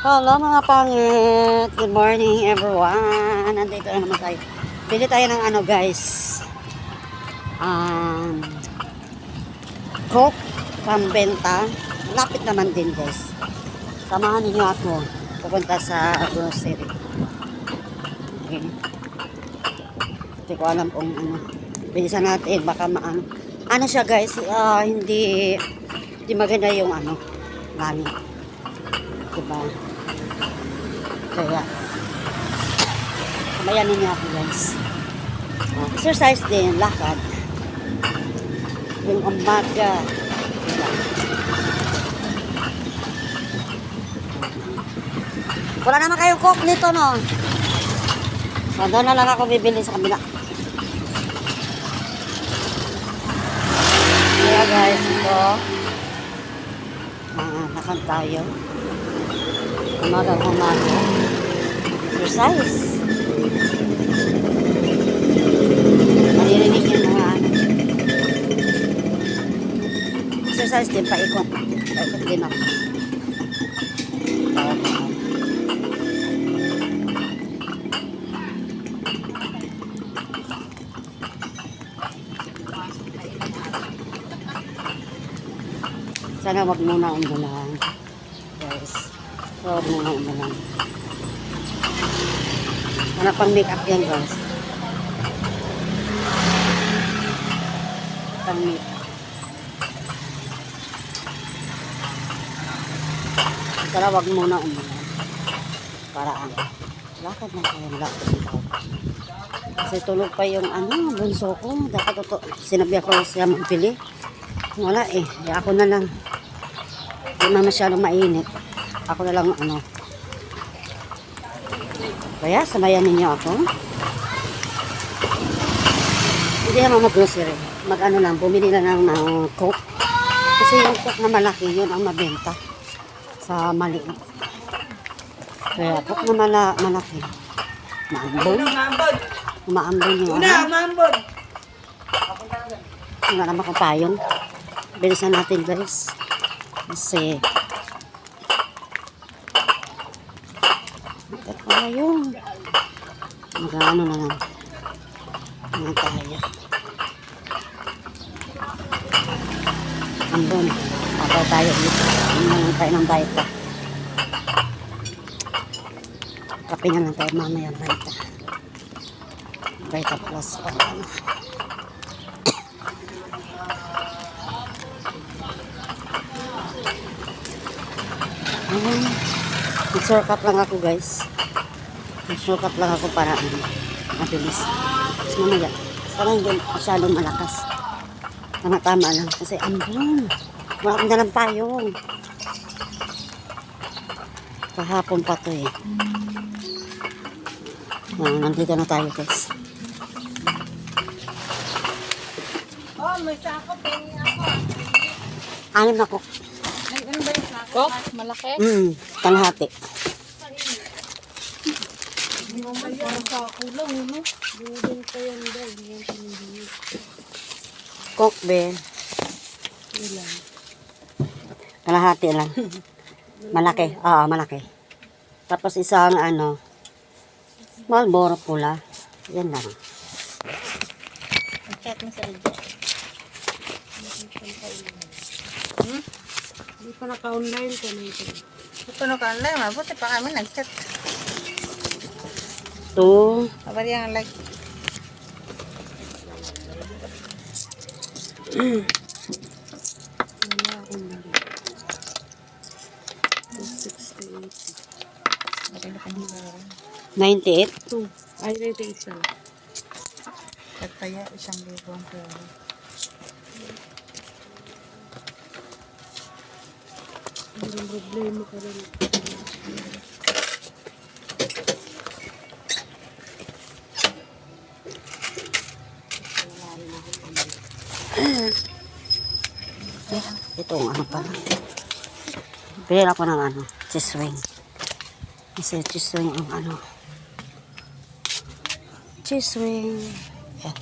Hello mga pangit! Good morning everyone! Nandito na naman tayo. Bili tayo ng ano guys. Coke pambenta. Lapit naman din guys. Samahan niyo ako. Pupunta sa grocery. Okay. Hindi ko alam kung ano. Bilisan natin. Baka maano. Ano siya guys. Hindi maganda yung ano. Langit. Diba? Kaya kamayan ninyo ako guys. Exercise din, lakad yung umaga. Diba? Wala naman kayong coke nito no. So doon na lang ako bibili sa kabila. Kaya guys, ito lakad tayo umaga exercise. Maririnig yung mga ano. Exercise din, paikot din ako. Sana wag muna umulan guys. Wag muna umulan. Ano pang make up yan guys? Pang make up. Sana wag muna umulan. Para ano? Lakad na tayo. Lakad na tayo. Kasi tulog pa yung ano, bunso ko. Dapat ito. Sinabi ako siya magpili. Wala eh. Ako na lang. Hindi na masyadong mainit. Ako na lang ano. Kaya samayan ninyo ako. Hindi naman mag-grocery. Mag-ano lang. Bumili na lang ng coke. Kasi yung coke na malaki, yun ang mabenta. Sa maliit. Kaya coke na malaki. Maambon. Maambon yung ano. Maambon. Wala naman kong payong. Bilisan natin guys. Kasi yun. Mag-ano na lang. Mga tayo. Ambon. Kapag tayo dito. Ano tayo ng baita. Kape na lang tayo mamaya baita. Baita plus pa. Ayan. Mag-shortcut lang ako guys. Mag-shortcut lang ako para mabilis. Tapos mamaya, sana hindi masyadong malakas. Tama-tama lang. Kasi ambon. Wala akong dalang payong. Kahapon pa to eh. Nandito na tayo guys. Oh, may sakop. Pengi ako. Anim na ko. Ay, ano ba yung sakop? Malaki? Kalahati. Hindi mo man parang sakop lang, ano? Budong pa yan daw. Coke be. Ilan? Kalahati lang. Malaki. Malaki. Tapos isang ano, Marlboro pula. Yan lang. Chat mo sa iyo. Hindi pa naka-online ko na ito. Ito naka-online, mabuti pa kami nag-chat. Ito. Kabar yung like. Wala akong like. 98. 2. Ay, 98 na. Kaya 1,000 ang pera. Ang problema ka rin. Ito ang ano pala. Bilhin ako ng ano, cheese wing. Kasi cheese wing ang ano. Cheese wing. Yan.